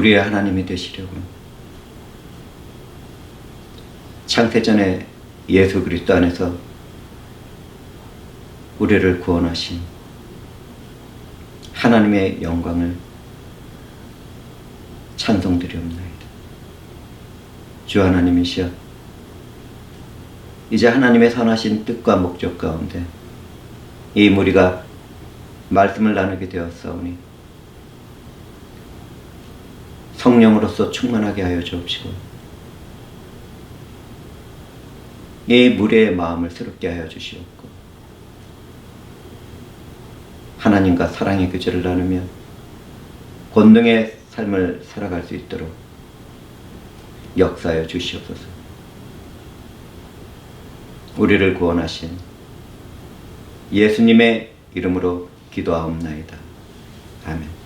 우리의 하나님이 되시려고 창세전에 예수 그리스도 안에서 우리를 구원하신 하나님의 영광을 찬송드리옵나이다. 주 하나님이시여, 이제 하나님의 선하신 뜻과 목적 가운데 이 무리가 말씀을 나누게 되었사오니 성령으로서 충만하게 하여 주옵시고 이 무리의 마음을 새롭게 하여 주시옵고 하나님과 사랑의 교제를 나누며 권능의 삶을 살아갈 수 있도록 역사하여 주시옵소서. 우리를 구원하신 예수님의 이름으로 기도하옵나이다. 아멘.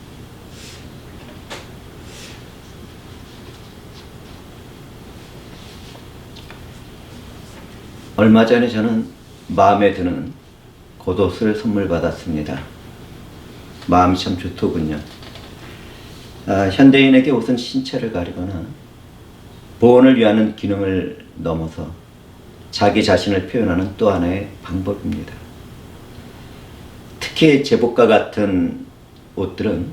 얼마 전에 저는 마음에 드는 겉옷을 선물 받았습니다. 마음이 참 좋더군요. 현대인에게 옷은 신체를 가리거나 보온을 위하는 기능을 넘어서 자기 자신을 표현하는 또 하나의 방법입니다. 특히 제복과 같은 옷들은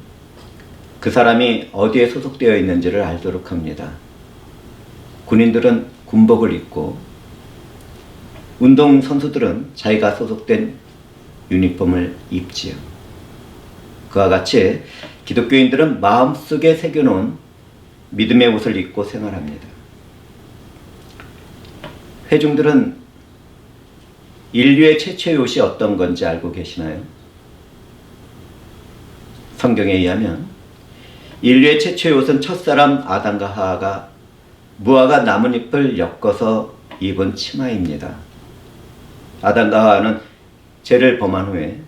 그 사람이 어디에 소속되어 있는지를 알도록 합니다. 군인들은 군복을 입고 운동선수들은 자기가 소속된 유니폼을 입지요. 그와 같이 기독교인들은 마음속에 새겨놓은 믿음의 옷을 입고 생활합니다. 회중들은 인류의 최초의 옷이 어떤 건지 알고 계시나요? 성경에 의하면 인류의 최초의 옷은 첫사람 아담과 하와가 무화과 나뭇잎을 엮어서 입은 치마입니다. 아담과 하와는 죄를 범한 후에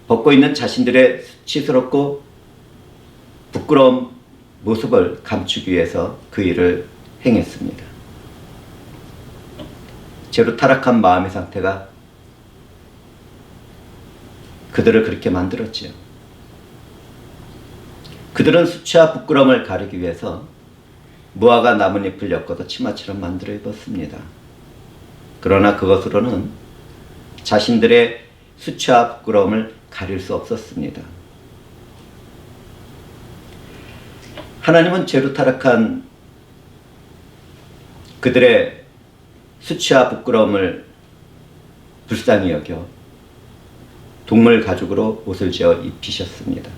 벗고 있는 자신들의 수치스럽고 부끄러운 모습을 감추기 위해서 그 일을 행했습니다. 죄로 타락한 마음의 상태가 그들을 그렇게 만들었지요. 그들은 수치와 부끄러움을 가리기 위해서 무화과 나뭇잎을 엮어서 치마처럼 만들어 입었습니다. 그러나 그것으로는 자신들의 수치와 부끄러움을 가릴 수 없었습니다. 하나님은 죄로 타락한 그들의 수치와 부끄러움을 불쌍히 여겨 동물 가죽으로 옷을 지어 입히셨습니다.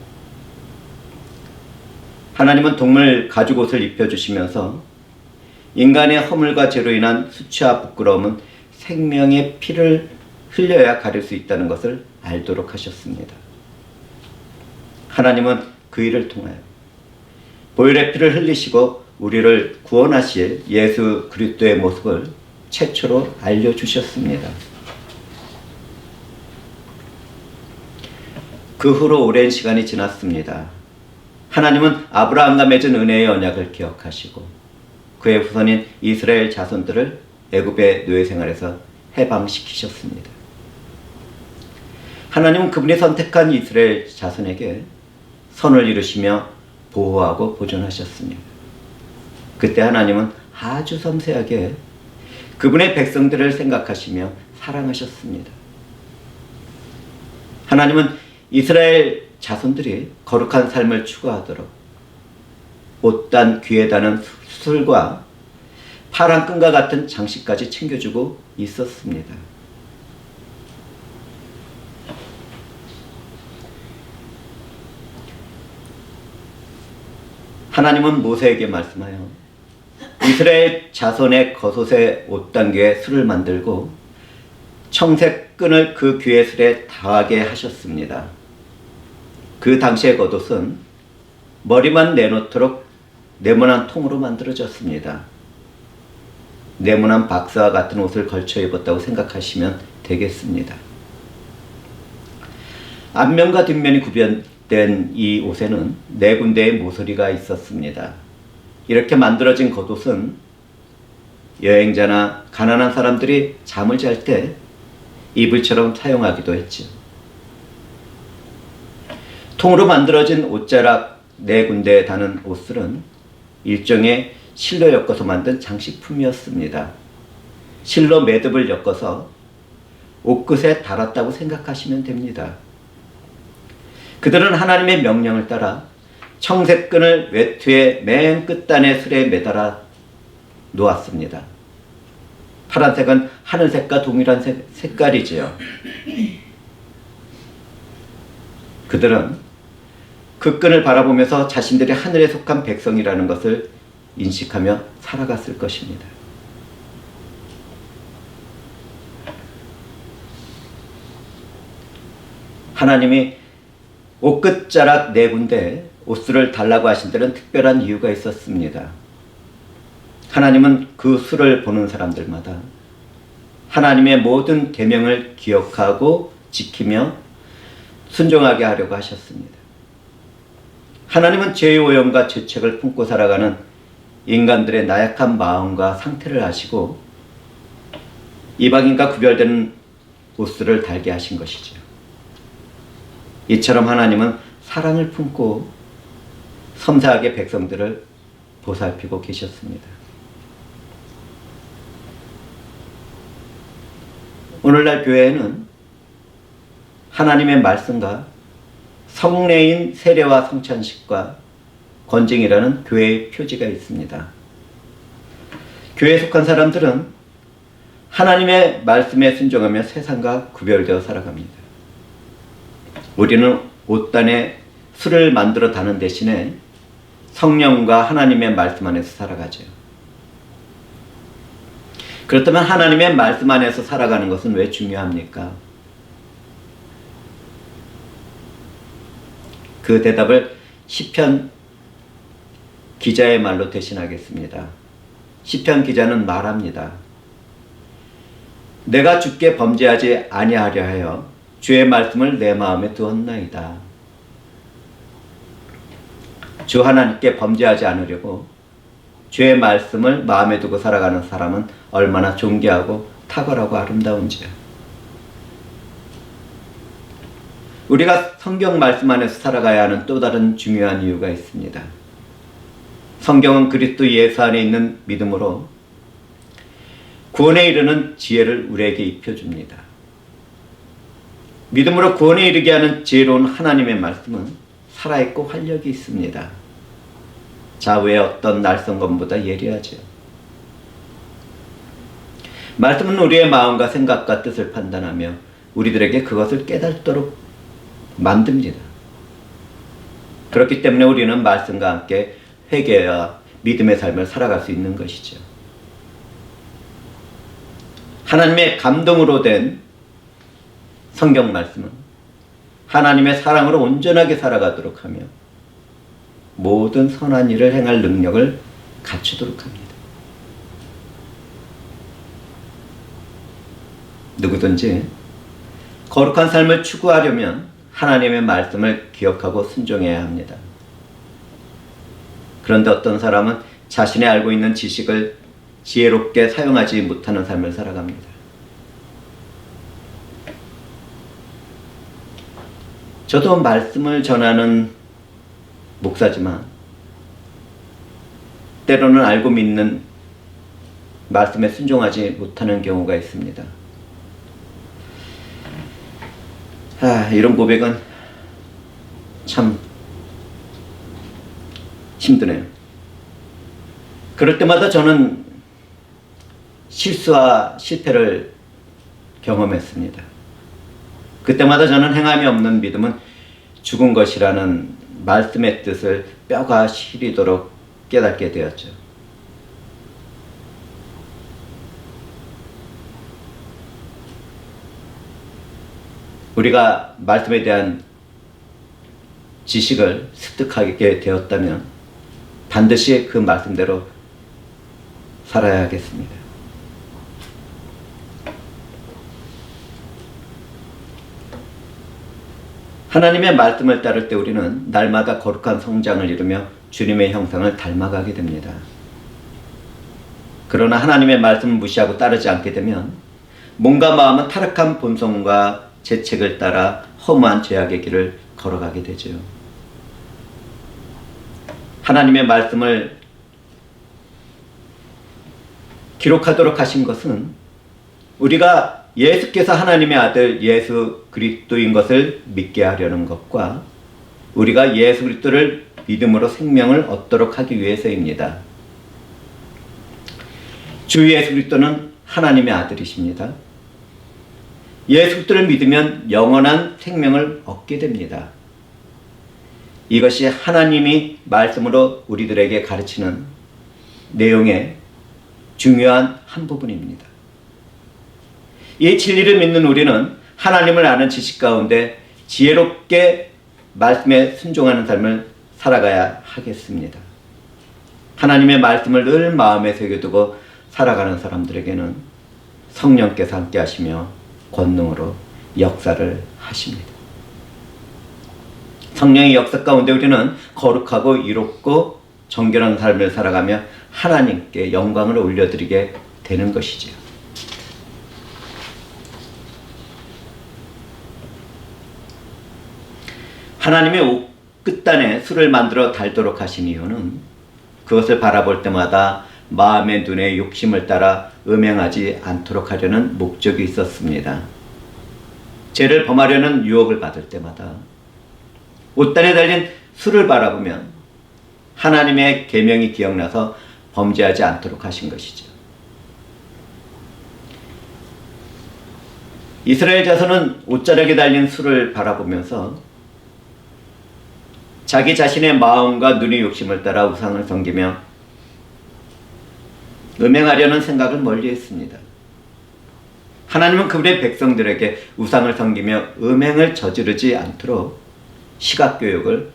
하나님은 동물 가죽 옷을 입혀주시면서 인간의 허물과 죄로 인한 수치와 부끄러움은 생명의 피를 흘려야 가릴 수 있다는 것을 알도록 하셨습니다. 하나님은 그 일을 통하여 보혈의 피를 흘리시고 우리를 구원하실 예수 그리스도의 모습을 최초로 알려주셨습니다. 그 후로 오랜 시간이 지났습니다. 하나님은 아브라함과 맺은 은혜의 언약을 기억하시고 그의 후손인 이스라엘 자손들을 애굽의 노예 생활에서 해방시키셨습니다. 하나님은 그분이 선택한 이스라엘 자손에게 선을 이루시며 보호하고 보존하셨습니다. 그때 하나님은 아주 섬세하게 그분의 백성들을 생각하시며 사랑하셨습니다. 하나님은 이스라엘 자손들이 거룩한 삶을 추구하도록 옷단 귀에 다는 수술과 파란 끈과 같은 장식까지 챙겨주고 있었습니다. 하나님은 모세에게 말씀하여 이스라엘 자손의 겉옷의 옷단귀에 술을 만들고 청색 끈을 그 귀의 술에 닿게 하셨습니다. 그 당시의 겉옷은 머리만 내놓도록 네모난 통으로 만들어졌습니다. 네모난 박스와 같은 옷을 걸쳐 입었다고 생각하시면 되겠습니다. 앞면과 뒷면이 구별된 이 옷에는 네 군데의 모서리가 있었습니다. 이렇게 만들어진 겉옷은 여행자나 가난한 사람들이 잠을 잘 때 이불처럼 사용하기도 했죠. 통으로 만들어진 옷자락 네 군데에 다는 옷들은 일종의 실로 엮어서 만든 장식품이었습니다. 실로 매듭을 엮어서 옷끝에 달았다고 생각하시면 됩니다. 그들은 하나님의 명령을 따라 청색끈을 외투의 맨 끝단의 슬에 매달아 놓았습니다. 파란색은 하늘색과 동일한 색깔이지요. 그들은 그 끈을 바라보면서 자신들이 하늘에 속한 백성이라는 것을 인식하며 살아갔을 것입니다. 하나님이 옷끝자락 네 군데 옷수를 달라고 하신 데는 특별한 이유가 있었습니다. 하나님은 그 수를 보는 사람들마다 하나님의 모든 계명을 기억하고 지키며 순종하게 하려고 하셨습니다. 하나님은 죄의 오염과 죄책을 품고 살아가는 인간들의 나약한 마음과 상태를 아시고 이방인과 구별되는 옷수를 달게 하신 것이죠. 이처럼 하나님은 사랑을 품고 섬세하게 백성들을 보살피고 계셨습니다. 오늘날 교회에는 하나님의 말씀과 성례인 세례와 성찬식과 건증이라는 교회의 표지가 있습니다. 교회에 속한 사람들은 하나님의 말씀에 순종하며 세상과 구별되어 살아갑니다. 우리는 옷단에 술을 만들어 다는 대신에 성령과 하나님의 말씀 안에서 살아가죠. 그렇다면 하나님의 말씀 안에서 살아가는 것은 왜 중요합니까? 그 대답을 시편 기자의 말로 대신하겠습니다. 시편 기자는 말합니다. 내가 주께 범죄하지 아니하려 하여 주의 말씀을 내 마음에 두었나이다. 주 하나님께 범죄하지 않으려고 주의 말씀을 마음에 두고 살아가는 사람은 얼마나 존귀하고 탁월하고 아름다운지요. 우리가 성경 말씀 안에서 살아가야 하는 또 다른 중요한 이유가 있습니다. 성경은 그리스도 예수 안에 있는 믿음으로 구원에 이르는 지혜를 우리에게 입혀줍니다. 믿음으로 구원에 이르게 하는 지혜로운 하나님의 말씀은 살아있고 활력이 있습니다. 자외의 어떤 날성검보다 예리하죠. 말씀은 우리의 마음과 생각과 뜻을 판단하며 우리들에게 그것을 깨닫도록 만듭니다. 그렇기 때문에 우리는 말씀과 함께 회개와 믿음의 삶을 살아갈 수 있는 것이죠. 하나님의 감동으로 된 성경 말씀은 하나님의 사랑으로 온전하게 살아가도록 하며 모든 선한 일을 행할 능력을 갖추도록 합니다. 누구든지 거룩한 삶을 추구하려면 하나님의 말씀을 기억하고 순종해야 합니다. 그런데 어떤 사람은 자신이 알고 있는 지식을 지혜롭게 사용하지 못하는 삶을 살아갑니다. 저도 말씀을 전하는 목사지만 때로는 알고 믿는 말씀에 순종하지 못하는 경우가 있습니다. 이런 고백은 참 힘드네요. 그럴 때마다 저는 실수와 실패를 경험했습니다. 그때마다 저는 행함이 없는 믿음은 죽은 것이라는 말씀의 뜻을 뼈가 시리도록 깨닫게 되었죠. 우리가 말씀에 대한 지식을 습득하게 되었다면 반드시 그 말씀대로 살아야 하겠습니다. 하나님의 말씀을 따를 때 우리는 날마다 거룩한 성장을 이루며 주님의 형상을 닮아가게 됩니다. 그러나 하나님의 말씀을 무시하고 따르지 않게 되면 몸과 마음은 타락한 본성과 죄책을 따라 허무한 죄악의 길을 걸어가게 되죠. 하나님의 말씀을 기록하도록 하신 것은 우리가 예수께서 하나님의 아들 예수 그리스도인 것을 믿게 하려는 것과 우리가 예수 그리스도를 믿음으로 생명을 얻도록 하기 위해서입니다. 주 예수 그리스도는 하나님의 아들이십니다. 예수 그리스도를 믿으면 영원한 생명을 얻게 됩니다. 이것이 하나님이 말씀으로 우리들에게 가르치는 내용의 중요한 한 부분입니다. 이 진리를 믿는 우리는 하나님을 아는 지식 가운데 지혜롭게 말씀에 순종하는 삶을 살아가야 하겠습니다. 하나님의 말씀을 늘 마음에 새겨두고 살아가는 사람들에게는 성령께서 함께 하시며 권능으로 역사를 하십니다. 성령의 역사 가운데 우리는 거룩하고 이롭고 정결한 삶을 살아가며 하나님께 영광을 올려드리게 되는 것이지요. 하나님의 옷 끝단에 술을 만들어 달도록 하신 이유는 그것을 바라볼 때마다 마음의 눈에 욕심을 따라 음행하지 않도록 하려는 목적이 있었습니다. 죄를 범하려는 유혹을 받을 때마다 옷단에 달린 술을 바라보면 하나님의 계명이 기억나서 범죄하지 않도록 하신 것이죠. 이스라엘 자손은 옷자락에 달린 술을 바라보면서 자기 자신의 마음과 눈의 욕심을 따라 우상을 섬기며 음행하려는 생각을 멀리했습니다. 하나님은 그분의 백성들에게 우상을 섬기며 음행을 저지르지 않도록 시각교육을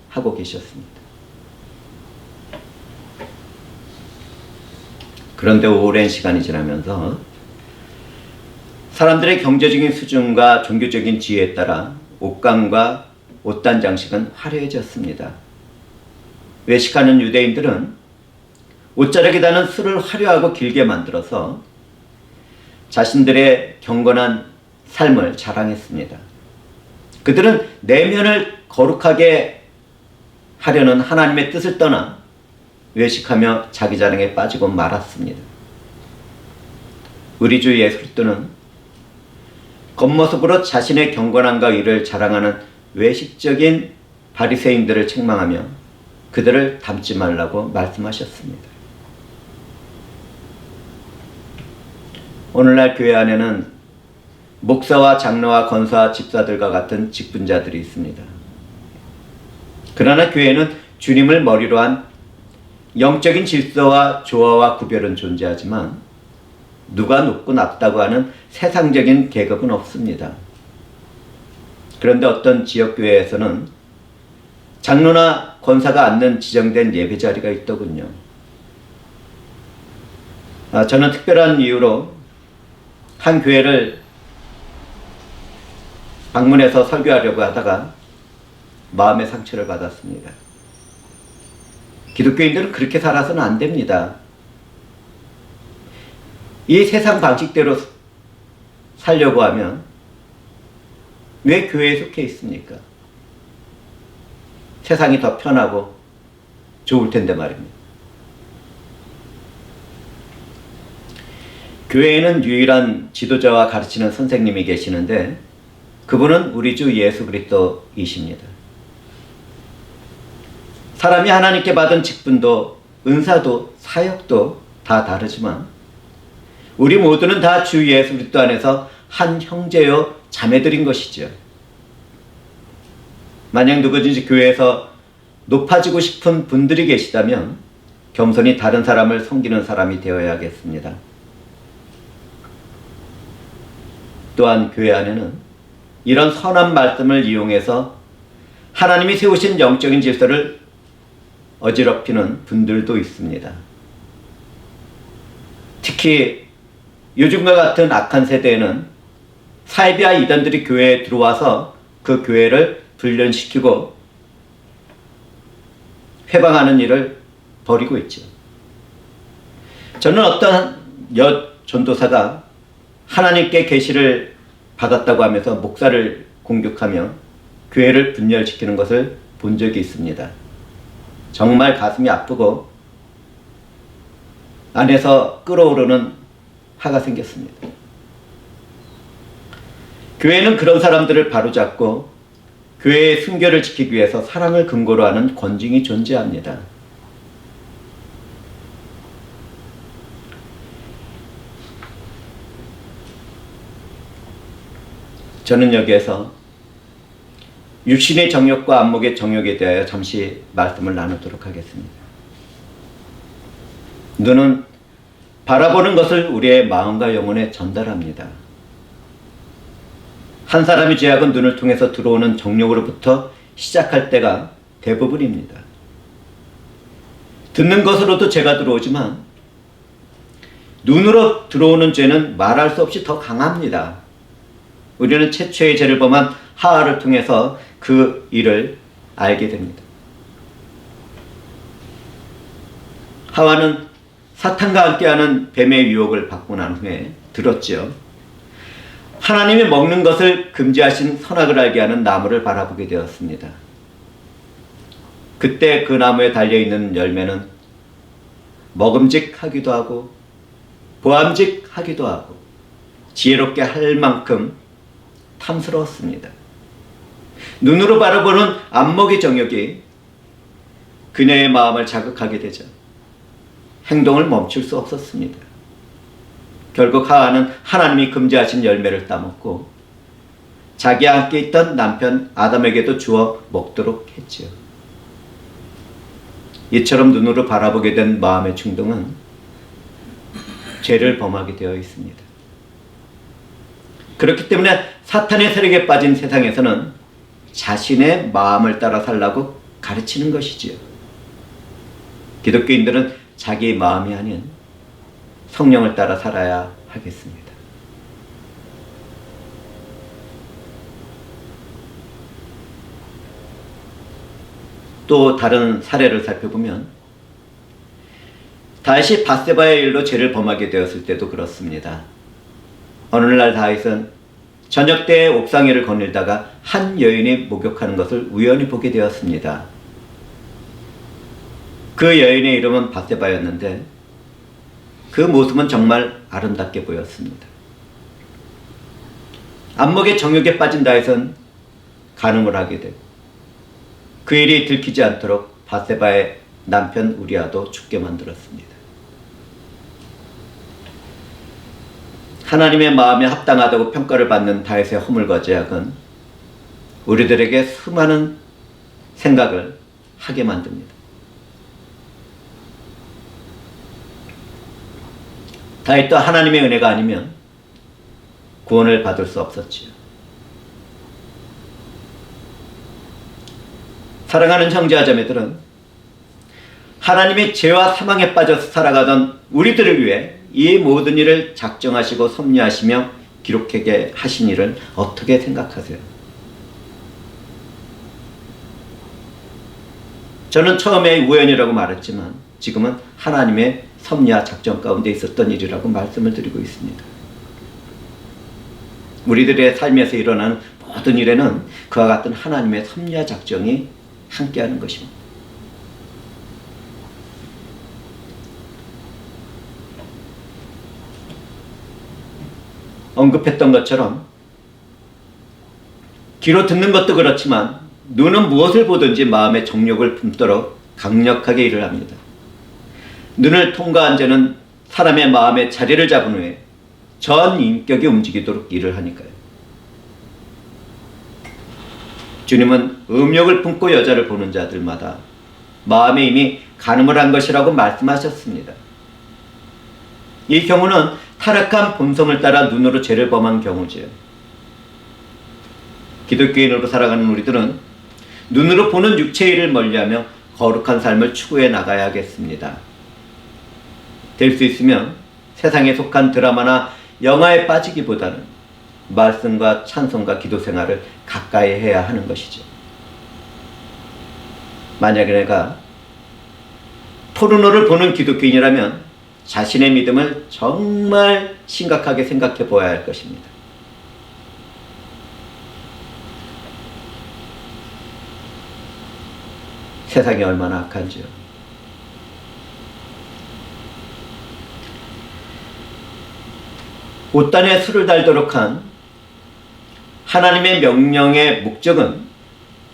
하고 계셨습니다. 그런데 오랜 시간이 지나면서 사람들의 경제적인 수준과 종교적인 지혜에 따라 옷감과 옷단 장식은 화려해졌습니다. 외식하는 유대인들은 옷자락에 다는 술을 화려하고 길게 만들어서 자신들의 경건한 삶을 자랑했습니다. 그들은 내면을 거룩하게 하려는 하나님의 뜻을 떠나 외식하며 자기 자랑에 빠지고 말았습니다. 우리 주 예수 그리스도는 겉모습으로 자신의 경건함과 의를 자랑하는 외식적인 바리새인들을 책망하며 그들을 닮지 말라고 말씀하셨습니다. 오늘날 교회 안에는 목사와 장로와 권사와 집사들과 같은 직분자들이 있습니다. 그러나 교회는 주님을 머리로 한 영적인 질서와 조화와 구별은 존재하지만 누가 높고 낮다고 하는 세상적인 계급은 없습니다. 그런데 어떤 지역교회에서는 장로나 권사가 앉는 지정된 예배자리가 있더군요. 저는 특별한 이유로 한 교회를 방문해서 설교하려고 하다가 마음의 상처를 받았습니다. 기독교인들은 그렇게 살아서는 안 됩니다. 이 세상 방식대로 살려고 하면 왜 교회에 속해 있습니까? 세상이 더 편하고 좋을 텐데 말입니다. 교회에는 유일한 지도자와 가르치는 선생님이 계시는데 그분은 우리 주 예수 그리스도이십니다. 사람이 하나님께 받은 직분도 은사도 사역도 다 다르지만 우리 모두는 다 주 예수 그리스도 안에서 한 형제요 자매들인 것이죠. 만약 누구든지 교회에서 높아지고 싶은 분들이 계시다면 겸손히 다른 사람을 섬기는 사람이 되어야겠습니다. 또한 교회 안에는 이런 선한 말씀을 이용해서 하나님이 세우신 영적인 질서를 어지럽히는 분들도 있습니다. 특히 요즘과 같은 악한 세대에는 사이비와 이단들이 교회에 들어와서 그 교회를 불련시키고 회방하는 일을 벌이고 있죠. 저는 어떤 전도사가 하나님께 계시를 받았다고 하면서 목사를 공격하며 교회를 분열시키는 것을 본 적이 있습니다. 정말 가슴이 아프고 안에서 끓어오르는 화가 생겼습니다. 교회는 그런 사람들을 바로잡고 교회의 순결을 지키기 위해서 사랑을 근거로 하는 권징이 존재합니다. 저는 여기에서 육신의 정욕과 안목의 정욕에 대하여 잠시 말씀을 나누도록 하겠습니다. 눈은 바라보는 것을 우리의 마음과 영혼에 전달합니다. 한 사람의 죄악은 눈을 통해서 들어오는 정욕으로부터 시작할 때가 대부분입니다. 듣는 것으로도 죄가 들어오지만 눈으로 들어오는 죄는 말할 수 없이 더 강합니다. 우리는 최초의 죄를 범한 하와를 통해서 그 일을 알게 됩니다. 하와는 사탄과 함께하는 뱀의 유혹을 받고 난 후에 들었지요. 하나님이 먹는 것을 금지하신 선악을 알게 하는 나무를 바라보게 되었습니다. 그때 그 나무에 달려있는 열매는 먹음직하기도 하고 보암직하기도 하고 지혜롭게 할 만큼 탐스러웠습니다. 눈으로 바라보는 안목의 정욕이 그녀의 마음을 자극하게 되자 행동을 멈출 수 없었습니다. 결국 하와는 하나님이 금지하신 열매를 따먹고 자기와 함께 있던 남편 아담에게도 주어 먹도록 했지요. 이처럼 눈으로 바라보게 된 마음의 충동은 죄를 범하게 되어 있습니다. 그렇기 때문에 사탄의 세력에 빠진 세상에서는 자신의 마음을 따라 살라고 가르치는 것이지요. 기독교인들은 자기 마음이 아닌 성령을 따라 살아야 하겠습니다. 또 다른 사례를 살펴보면 다윗이 밧세바의 일로 죄를 범하게 되었을 때도 그렇습니다. 어느 날 다윗은 저녁 때에 옥상 위를 거닐다가 한 여인이 목욕하는 것을 우연히 보게 되었습니다. 그 여인의 이름은 밧세바였는데 그 모습은 정말 아름답게 보였습니다. 안목의 정욕에 빠진 다윗은 간음을 하게 되고 그 일이 들키지 않도록 밧세바의 남편 우리아도 죽게 만들었습니다. 하나님의 마음에 합당하다고 평가를 받는 다윗의 허물과 죄악은 우리들에게 수많은 생각을 하게 만듭니다. 다윗도 하나님의 은혜가 아니면 구원을 받을 수 없었지요. 사랑하는 형제와 자매들은 하나님의 죄와 사망에 빠져서 살아가던 우리들을 위해 이 모든 일을 작정하시고 섭리하시며 기록하게 하신 일을 어떻게 생각하세요? 저는 처음에 우연이라고 말했지만 지금은 하나님의 섭리와 작정 가운데 있었던 일이라고 말씀을 드리고 있습니다. 우리들의 삶에서 일어나는 모든 일에는 그와 같은 하나님의 섭리와 작정이 함께하는 것입니다. 언급했던 것처럼 귀로 듣는 것도 그렇지만 눈은 무엇을 보든지 마음의 정욕을 품도록 강력하게 일을 합니다. 눈을 통과한 자는 사람의 마음에 자리를 잡은 후에 전 인격이 움직이도록 일을 하니까요. 주님은 음욕을 품고 여자를 보는 자들마다 마음에 이미 간음을 한 것이라고 말씀하셨습니다. 이 경우는 타락한 본성을 따라 눈으로 죄를 범한 경우지요. 기독교인으로 살아가는 우리들은 눈으로 보는 육체의 일을 멀리하며 거룩한 삶을 추구해 나가야 하겠습니다. 될 수 있으면 세상에 속한 드라마나 영화에 빠지기보다는 말씀과 찬송과 기도 생활을 가까이 해야 하는 것이죠. 만약에 내가 포르노를 보는 기독교인이라면 자신의 믿음을 정말 심각하게 생각해 보아야 할 것입니다. 세상이 얼마나 악한지요. 옷단에 술을 달도록 한 하나님의 명령의 목적은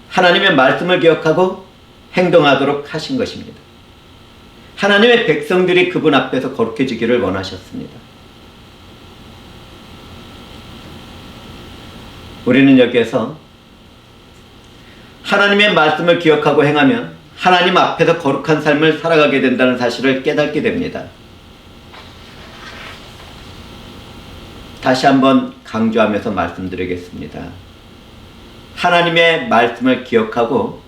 하나님의 말씀을 기억하고 행동하도록 하신 것입니다. 하나님의 백성들이 그분 앞에서 거룩해지기를 원하셨습니다. 우리는 여기에서 하나님의 말씀을 기억하고 행하면 하나님 앞에서 거룩한 삶을 살아가게 된다는 사실을 깨닫게 됩니다. 다시 한번 강조하면서 말씀드리겠습니다. 하나님의 말씀을 기억하고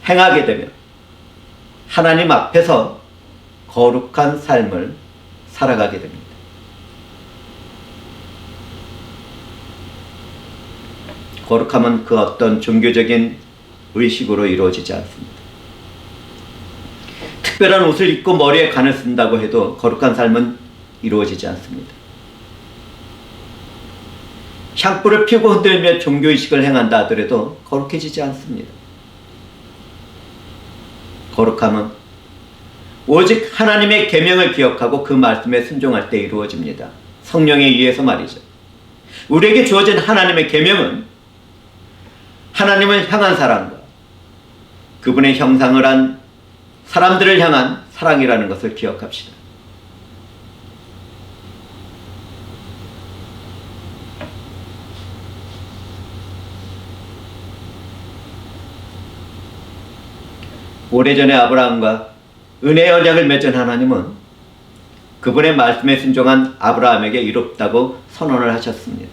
행하게 되면 하나님 앞에서 거룩한 삶을 살아가게 됩니다. 거룩함은 그 어떤 종교적인 의식으로 이루어지지 않습니다. 특별한 옷을 입고 머리에 간을 쓴다고 해도 거룩한 삶은 이루어지지 않습니다. 향불을 피우고 흔들며 종교의식을 행한다 하더라도 거룩해지지 않습니다. 거룩함은 오직 하나님의 계명을 기억하고 그 말씀에 순종할 때 이루어집니다. 성령에 의해서 말이죠. 우리에게 주어진 하나님의 계명은 하나님을 향한 사랑과 그분의 형상을 한 사람들을 향한 사랑이라는 것을 기억합시다. 오래전에 아브라함과 은혜의 언약을 맺은 하나님은 그분의 말씀에 순종한 아브라함에게 이롭다고 선언을 하셨습니다.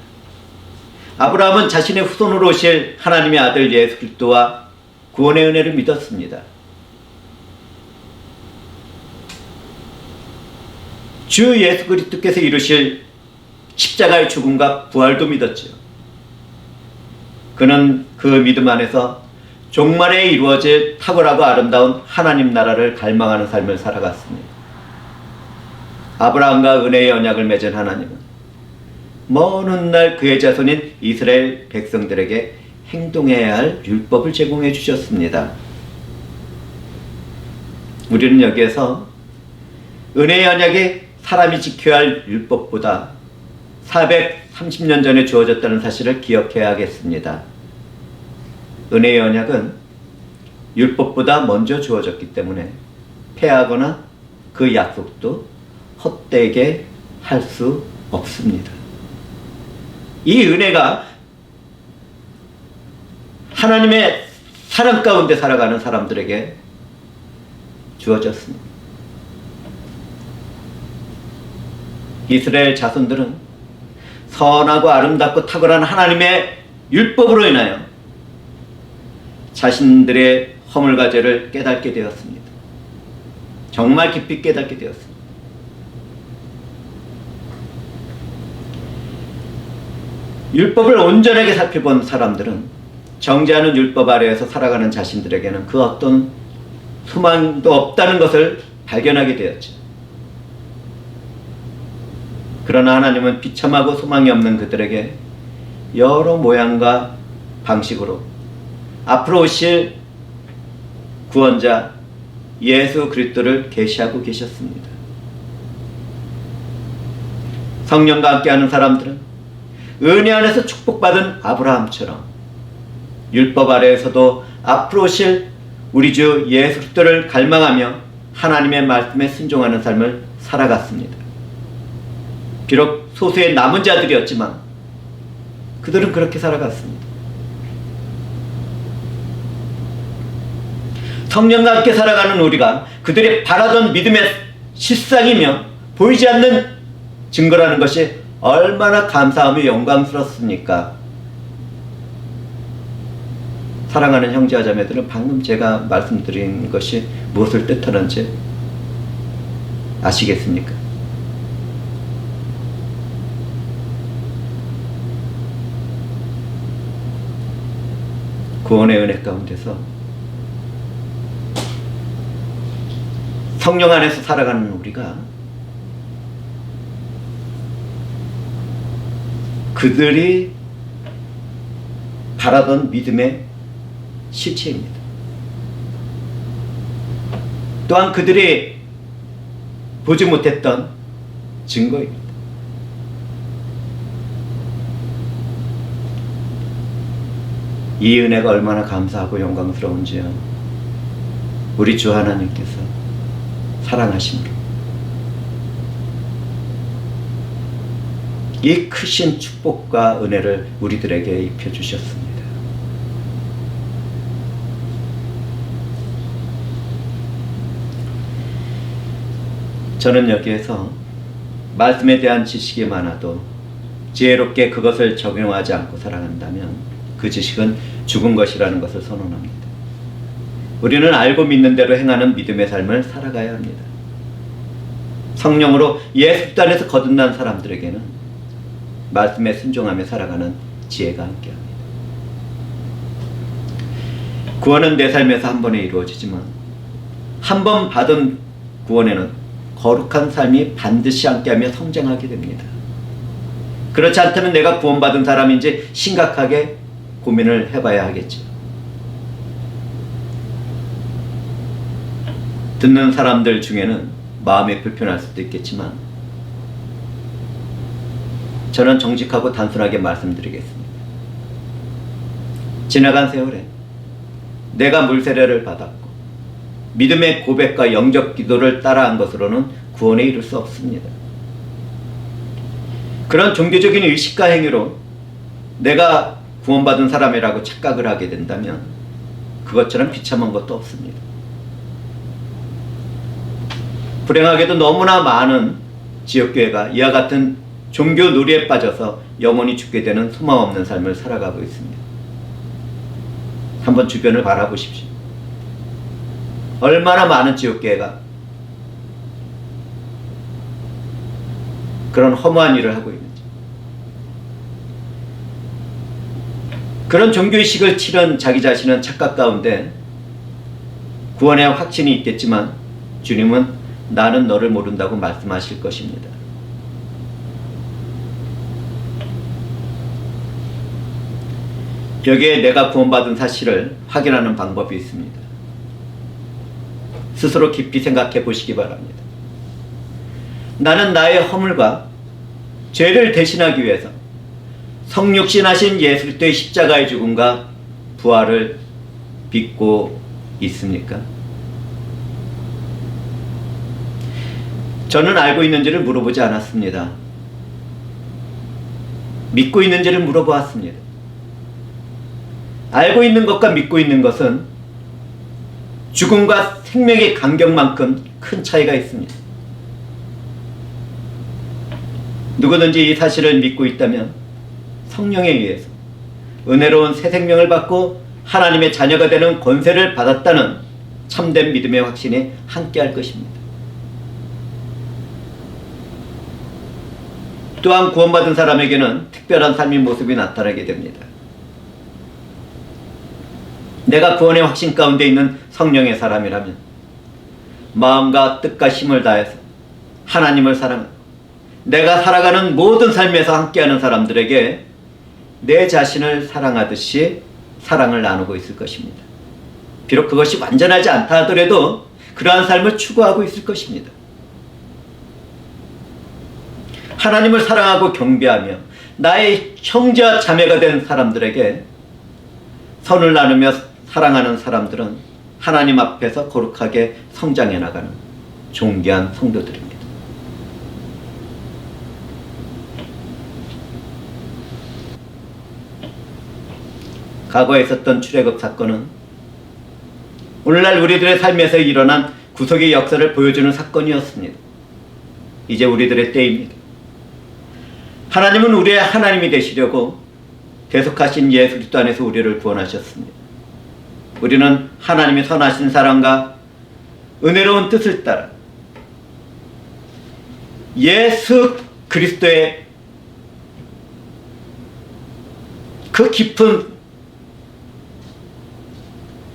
아브라함은 자신의 후손으로 오실 하나님의 아들 예수 그리스도와 구원의 은혜를 믿었습니다. 주 예수 그리스도께서 이루실 십자가의 죽음과 부활도 믿었죠. 그는 그 믿음 안에서 종말에 이루어질 탁월하고 아름다운 하나님 나라를 갈망하는 삶을 살아갔습니다. 아브라함과 은혜의 언약을 맺은 하나님은 먼 훗날 그의 자손인 이스라엘 백성들에게 행동해야 할 율법을 제공해 주셨습니다. 우리는 여기에서 은혜의 언약이 사람이 지켜야 할 율법보다 430년 전에 주어졌다는 사실을 기억해야 하겠습니다. 은혜의 언약은 율법보다 먼저 주어졌기 때문에 폐하거나 그 약속도 헛되게 할 수 없습니다. 이 은혜가 하나님의 사랑 가운데 살아가는 사람들에게 주어졌습니다. 이스라엘 자손들은 선하고 아름답고 탁월한 하나님의 율법으로 인하여 자신들의 허물과 죄를 깨닫게 되었습니다. 정말 깊이 깨닫게 되었습니다. 율법을 온전하게 살펴본 사람들은 정죄하는 율법 아래에서 살아가는 자신들에게는 그 어떤 소망도 없다는 것을 발견하게 되었죠. 그러나 하나님은 비참하고 소망이 없는 그들에게 여러 모양과 방식으로 앞으로 오실 구원자 예수 그리스도를 계시하고 계셨습니다. 성령과 함께하는 사람들은 은혜 안에서 축복받은 아브라함처럼 율법 아래에서도 앞으로 오실 우리 주 예수 그리스도를 갈망하며 하나님의 말씀에 순종하는 삶을 살아갔습니다. 비록 소수의 남은 자들이었지만 그들은 그렇게 살아갔습니다. 성령과 함께 살아가는 우리가 그들이 바라던 믿음의 실상이며 보이지 않는 증거라는 것이 얼마나 감사하며 영광스럽습니까? 사랑하는 형제와 자매들은 방금 제가 말씀드린 것이 무엇을 뜻하는지 아시겠습니까? 구원의 은혜 가운데서 성령 안에서 살아가는 우리가 그들이 바라던 믿음의 실체입니다. 또한 그들이 보지 못했던 증거입니다. 이 은혜가 얼마나 감사하고 영광스러운지요. 우리 주 하나님께서 사랑하심으로 이 크신 축복과 은혜를 우리들에게 입혀주셨습니다. 저는 여기에서 말씀에 대한 지식이 많아도 지혜롭게 그것을 적용하지 않고 살아간다면 그 지식은 죽은 것이라는 것을 선언합니다. 우리는 알고 믿는 대로 행하는 믿음의 삶을 살아가야 합니다. 성령으로 옛 습관에서 거듭난 사람들에게는 말씀에 순종하며 살아가는 지혜가 함께합니다. 구원은 내 삶에서 한 번에 이루어지지만 한 번 받은 구원에는 거룩한 삶이 반드시 함께하며 성장하게 됩니다. 그렇지 않다면 내가 구원받은 사람인지 심각하게 고민을 해봐야 하겠죠. 듣는 사람들 중에는 마음이 불편할 수도 있겠지만 저는 정직하고 단순하게 말씀드리겠습니다. 지나간 세월에 내가 물세례를 받았고 믿음의 고백과 영적 기도를 따라한 것으로는 구원에 이를 수 없습니다. 그런 종교적인 의식과 행위로 내가 구원받은 사람이라고 착각을 하게 된다면 그것처럼 비참한 것도 없습니다. 불행하게도 너무나 많은 지역교회가 이와 같은 종교 놀이에 빠져서 영원히 죽게 되는 소망 없는 삶을 살아가고 있습니다. 한번 주변을 바라보십시오. 얼마나 많은 지역교회가 그런 허무한 일을 하고 있는지. 그런 종교의식을 치른 자기 자신은 착각 가운데 구원의 확신이 있겠지만 주님은 나는 너를 모른다고 말씀하실 것입니다. 여기에 내가 구원받은 사실을 확인하는 방법이 있습니다. 스스로 깊이 생각해 보시기 바랍니다. 나는 나의 허물과 죄를 대신하기 위해서 성육신하신 예수 그리스도의 십자가의 죽음과 부활을 믿고 있습니까? 저는 알고 있는지를 물어보지 않았습니다. 믿고 있는지를 물어보았습니다. 알고 있는 것과 믿고 있는 것은 죽음과 생명의 간격만큼 큰 차이가 있습니다. 누구든지 이 사실을 믿고 있다면 성령에 의해서 은혜로운 새 생명을 받고 하나님의 자녀가 되는 권세를 받았다는 참된 믿음의 확신이 함께할 것입니다. 또한 구원받은 사람에게는 특별한 삶의 모습이 나타나게 됩니다. 내가 구원의 확신 가운데 있는 성령의 사람이라면 마음과 뜻과 힘을 다해서 하나님을 사랑하고 내가 살아가는 모든 삶에서 함께하는 사람들에게 내 자신을 사랑하듯이 사랑을 나누고 있을 것입니다. 비록 그것이 완전하지 않다 하더라도 그러한 삶을 추구하고 있을 것입니다. 하나님을 사랑하고 경배하며 나의 형제와 자매가 된 사람들에게 선을 나누며 사랑하는 사람들은 하나님 앞에서 거룩하게 성장해 나가는 존귀한 성도들입니다. 과거에 있었던 출애굽 사건은 오늘날 우리들의 삶에서 일어난 구속의 역사를 보여주는 사건이었습니다. 이제 우리들의 때입니다. 하나님은 우리의 하나님이 되시려고 계속하신 예수 그리스도 안에서 우리를 구원하셨습니다. 우리는 하나님의 선하신 사랑과 은혜로운 뜻을 따라 예수 그리스도의 그 깊은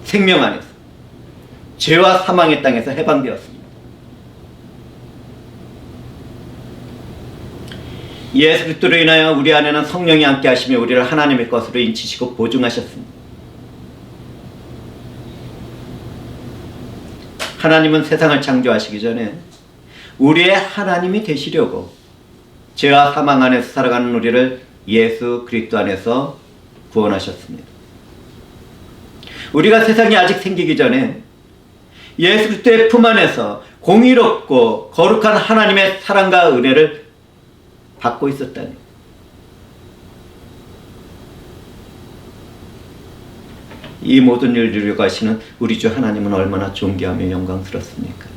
생명 안에서 죄와 사망의 땅에서 해방되었습니다. 예수 그리스도로 인하여 우리 안에는 성령이 함께 하시며 우리를 하나님의 것으로 인치시고 보증하셨습니다. 하나님은 세상을 창조하시기 전에 우리의 하나님이 되시려고 죄와 사망 안에서 살아가는 우리를 예수 그리스도 안에서 구원하셨습니다. 우리가 세상이 아직 생기기 전에 예수 그리스도의 품 안에서 공의롭고 거룩한 하나님의 사랑과 은혜를 받고 있었다니. 이 모든 일을 이루려 가시는 우리 주 하나님은 얼마나 존귀하며 영광스럽습니까?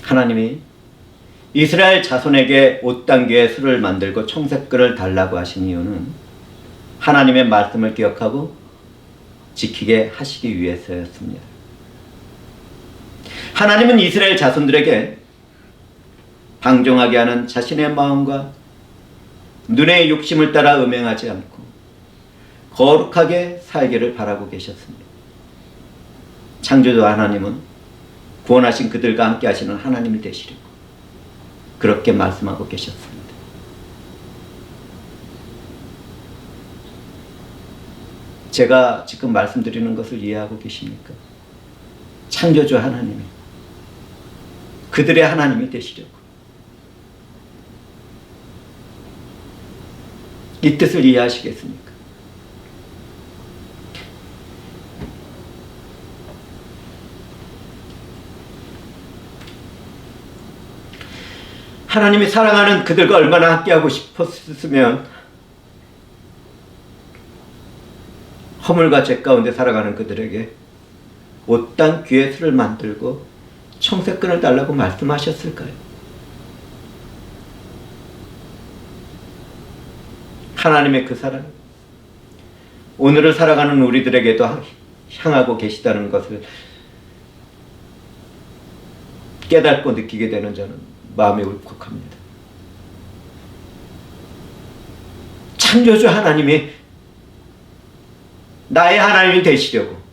하나님이 이스라엘 자손에게 옷단기의 술을 만들고 청색끈을 달라고 하신 이유는 하나님의 말씀을 기억하고 지키게 하시기 위해서였습니다. 하나님은 이스라엘 자손들에게 방종하게 하는 자신의 마음과 눈의 욕심을 따라 음행하지 않고 거룩하게 살기를 바라고 계셨습니다. 창조주 하나님은 구원하신 그들과 함께 하시는 하나님이 되시려고 그렇게 말씀하고 계셨습니다. 제가 지금 말씀드리는 것을 이해하고 계십니까? 창조주 하나님이 그들의 하나님이 되시려고 이 뜻을 이해하시겠습니까? 하나님이 사랑하는 그들과 얼마나 함께하고 싶었으면 허물과 죄 가운데 살아가는 그들에게 옷단 귀의 술을 만들고 청색끈을 달라고 말씀하셨을까요? 하나님의 그 사랑, 오늘을 살아가는 우리들에게도 향하고 계시다는 것을 깨닫고 느끼게 되는 저는 마음이 울컥합니다. 창조주 하나님이 나의 하나님이 되시려고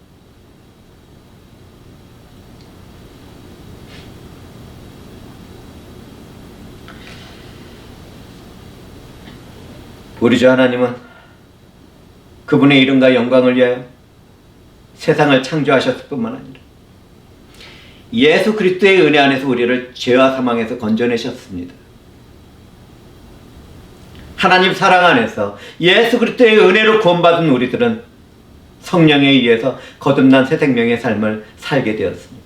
우리 주 하나님은 그분의 이름과 영광을 위하여 세상을 창조하셨을 뿐만 아니라 예수 그리스도의 은혜 안에서 우리를 죄와 사망에서 건져내셨습니다. 하나님 사랑 안에서 예수 그리스도의 은혜로 구원받은 우리들은 성령에 의해서 거듭난 새 생명의 삶을 살게 되었습니다.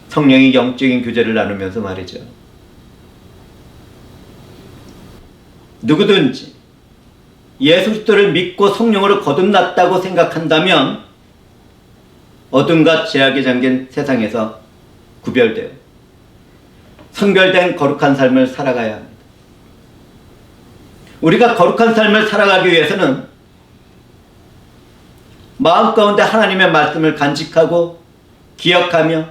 성령이 영적인 교제를 나누면서 말이죠. 누구든지 예수 그리스도를 믿고 성령으로 거듭났다고 생각한다면 어둠과 죄악에 잠긴 세상에서 구별되어 성별된 거룩한 삶을 살아가야 합니다. 우리가 거룩한 삶을 살아가기 위해서는 마음 가운데 하나님의 말씀을 간직하고 기억하며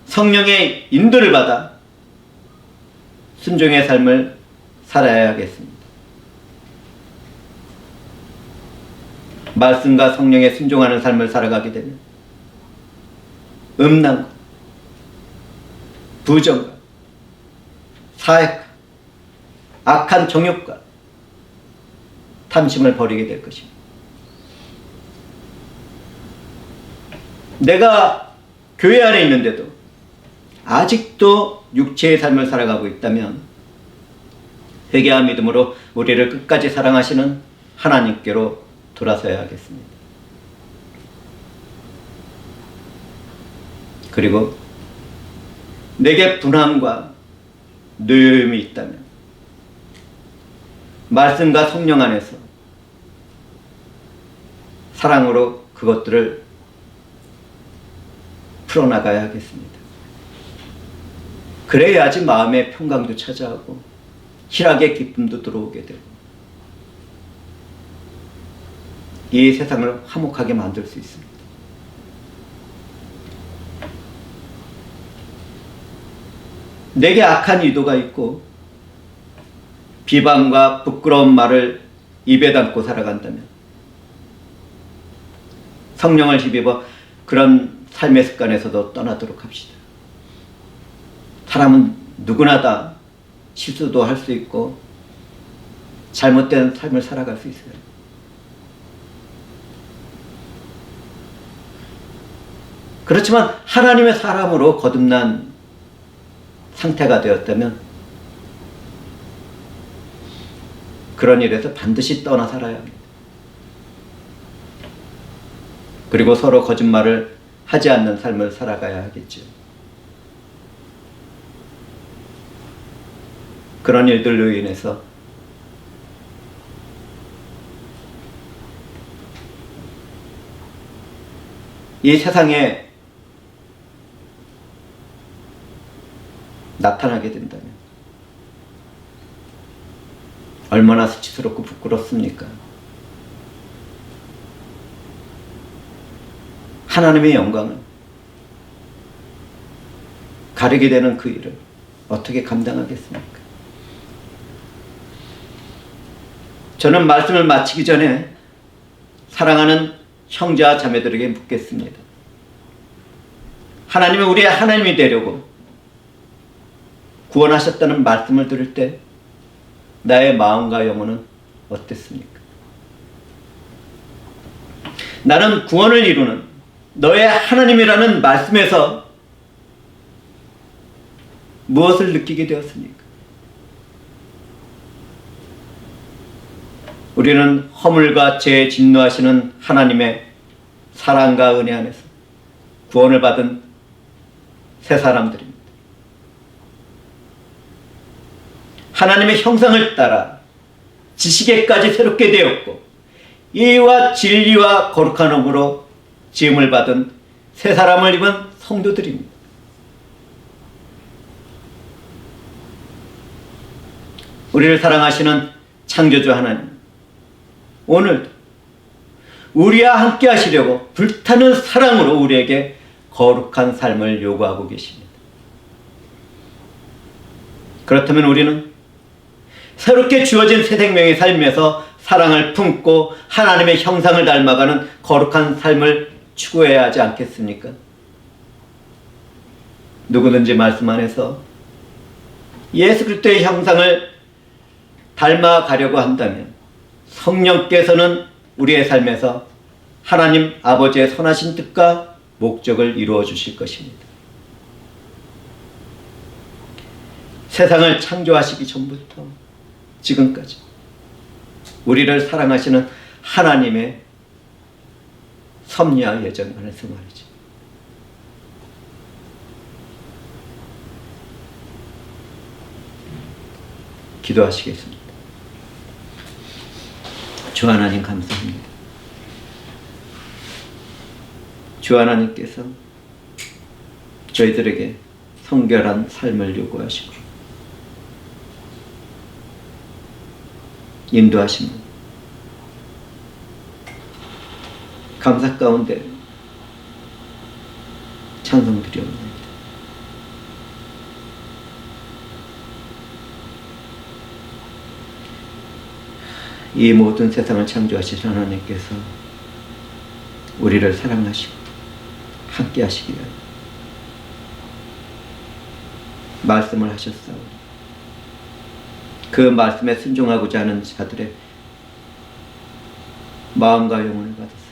성령의 인도를 받아 순종의 삶을 살아야 하겠습니다. 말씀과 성령에 순종하는 삶을 살아가게 되면 음란과 부정과 사획과 악한 정욕과 탐심을 버리게 될 것입니다. 내가 교회 안에 있는데도 아직도 육체의 삶을 살아가고 있다면 회개와 믿음으로 우리를 끝까지 사랑하시는 하나님께로 돌아서야 하겠습니다. 그리고 내게 분함과 노여움이 있다면 말씀과 성령 안에서 사랑으로 그것들을 풀어나가야 하겠습니다. 그래야지 마음의 평강도 찾아오고 희락의 기쁨도 들어오게 되고 이 세상을 화목하게 만들 수 있습니다. 내게 악한 의도가 있고 비방과 부끄러운 말을 입에 담고 살아간다면 성령을 힘입어 그런 삶의 습관에서도 떠나도록 합시다. 사람은 누구나 다 실수도 할 수 있고 잘못된 삶을 살아갈 수 있어요. 그렇지만 하나님의 사람으로 거듭난 상태가 되었다면 그런 일에서 반드시 떠나 살아야 합니다. 그리고 서로 거짓말을 하지 않는 삶을 살아가야 하겠죠. 그런 일들로 인해서 이 세상에 나타나게 된다면 얼마나 수치스럽고 부끄럽습니까? 하나님의 영광을 가리게 되는 그 일을 어떻게 감당하겠습니까? 저는 말씀을 마치기 전에 사랑하는 형제와 자매들에게 묻겠습니다. 하나님이 우리의 하나님이 되려고 구원하셨다는 말씀을 들을 때 나의 마음과 영혼은 어땠습니까? 나는 구원을 이루는 너의 하나님이라는 말씀에서 무엇을 느끼게 되었습니까? 우리는 허물과 죄에 진노하시는 하나님의 사랑과 은혜 안에서 구원을 받은 새 사람들입니다. 하나님의 형상을 따라 지식에까지 새롭게 되었고 의와 진리와 거룩한 몸으로 지음을 받은 새 사람을 입은 성도들입니다. 우리를 사랑하시는 창조주 하나님, 오늘도 우리와 함께 하시려고 불타는 사랑으로 우리에게 거룩한 삶을 요구하고 계십니다. 그렇다면 우리는 새롭게 주어진 새 생명의 삶에서 사랑을 품고 하나님의 형상을 닮아가는 거룩한 삶을 추구해야 하지 않겠습니까? 누구든지 말씀 안에서 예수 그리스도의 형상을 닮아가려고 한다면 성령께서는 우리의 삶에서 하나님 아버지의 선하신 뜻과 목적을 이루어 주실 것입니다. 세상을 창조하시기 전부터 지금까지 우리를 사랑하시는 하나님의 섭리와 예정 안에서 말이죠. 기도하시겠습니다. 주 하나님 감사합니다. 주 하나님께서 저희들에게 성결한 삶을 요구하시고 인도하십니다. 감사 가운데 찬송드리옵나이다. 이 모든 세상을 창조하신 하나님께서 우리를 사랑하시고 함께 하시기 위하여 말씀을 하셨사오니 그 말씀에 순종하고자 하는 자들의 마음과 영혼을 받으사